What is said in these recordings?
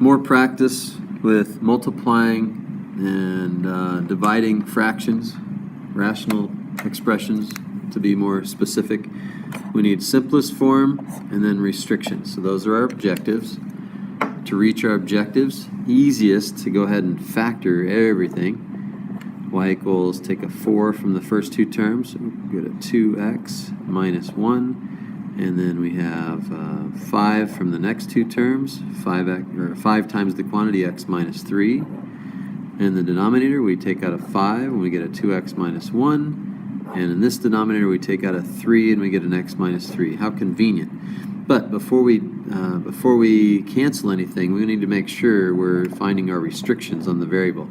more practice with multiplying and dividing fractions, rational expressions to be more specific. We need simplest form and then restrictions. So those are our objectives. To reach our objectives, easiest to go ahead and factor everything. Y equals, take a 4 from the first two terms, we get a 2x minus 1, and then we have 5 from the next two terms, 5 times the quantity x minus 3. In the denominator, we take out a 5 and we get a 2x minus 1, and in this denominator we take out a 3 and we get an x minus 3. How convenient. But before we cancel anything, we need to make sure we're finding our restrictions on the variable.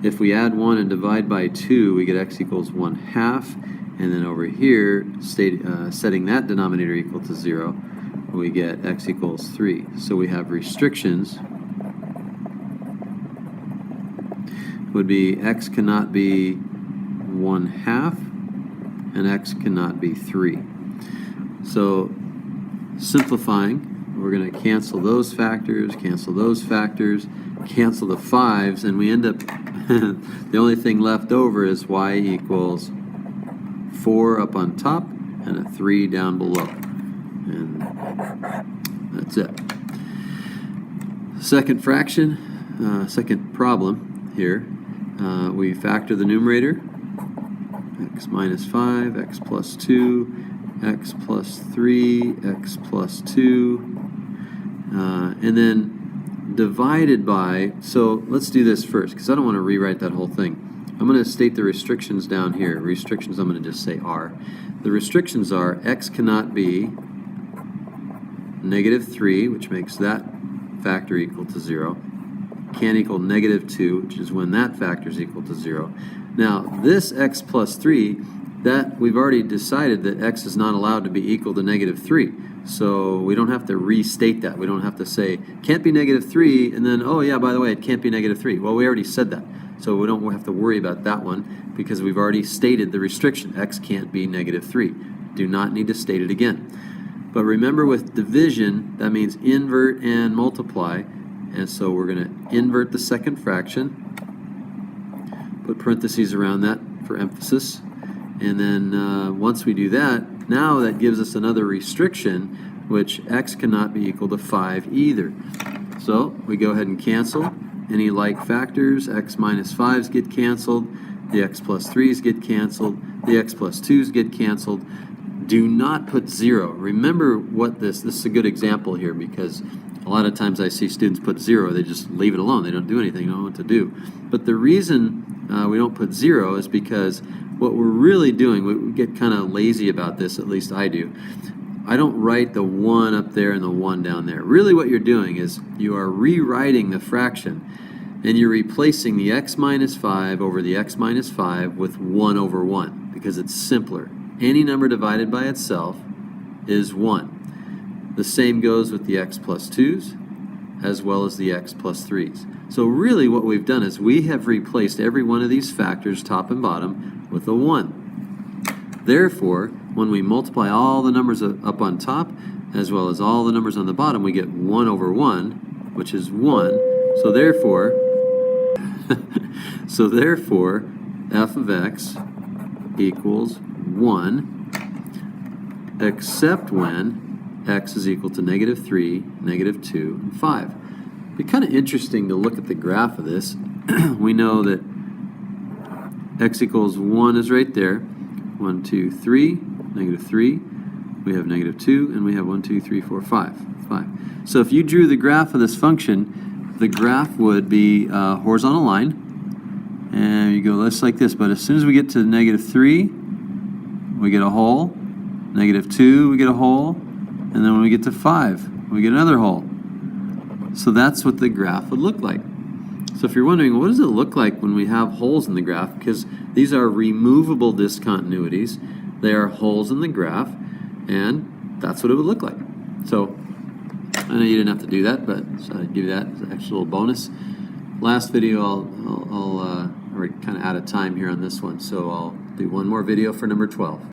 If we add 1 and divide by 2, we get x equals 1/2, and then over here, setting that denominator equal to 0, we get x equals 3. So we have restrictions would be x cannot be 1/2 and x cannot be 3. So simplifying, we're going to cancel those factors, cancel the 5s, and we end up the only thing left over is y equals 4 up on top and a 3 down below, and that's it. Second fraction, second problem here, we factor the numerator, x minus 5, x plus 2, x plus 3, x plus 2, and then divided by, so let's do this first because I don't want to rewrite that whole thing. I'm going to state the restrictions down here. Restrictions, I'm going to just say are. The restrictions are x cannot be negative 3, which makes that factor equal to 0. Can't equal negative 2, which is when that factor is equal to 0. Now, this x plus 3, that we've already decided that x is not allowed to be equal to negative 3. So we don't have to restate that. We don't have to say, can't be negative 3, and then, oh yeah, by the way, it can't be negative 3. Well, we already said that. So we don't have to worry about that one because we've already stated the restriction. X can't be negative 3. Do not need to state it again. But remember, with division, that means invert and multiply. And so we're going to invert the second fraction, put parentheses around that for emphasis. And then once we do that, now that gives us another restriction, which x cannot be equal to 5 either. So we go ahead and cancel any like factors. X minus 5s get canceled, the x plus 3s get canceled, the x plus 2s get canceled. Do not put 0. Remember what this is a good example here, because a lot of times I see students put 0, they just leave it alone, they don't do anything, they don't know what to do. But the reason we don't put 0 is because what we're really doing, we get kind of lazy about this, at least I do. I don't write the 1 up there and the 1 down there. Really what you're doing is you are rewriting the fraction, and you're replacing the x minus 5 over the x minus 5 with 1 over 1, because it's simpler. Any number divided by itself is 1. The same goes with the x plus 2s as well as the x plus 3s. So really what we've done is we have replaced every one of these factors, top and bottom, with a 1. Therefore, when we multiply all the numbers up on top as well as all the numbers on the bottom, we get 1 over 1, which is 1. So therefore, f of x equals 1, except when x is equal to negative 3, negative 2, and 5. It'd be kind of interesting to look at the graph of this. We know that x equals 1 is right there. 1, 2, 3, negative 3. We have negative 2, and we have 1, 2, 3, 4, 5. So if you drew the graph of this function, the graph would be a horizontal line, and you go just like this. But as soon as we get to negative 3, we get a hole. Negative 2, we get a hole. And then when we get to 5, we get another hole. So that's what the graph would look like. So if you're wondering, what does it look like when we have holes in the graph? Because these are removable discontinuities. They are holes in the graph, and that's what it would look like. So I know you didn't have to do that, but so I'd give you that as an extra little bonus. Last video, we're kind of out of time here on this one, so I'll do one more video for number 12.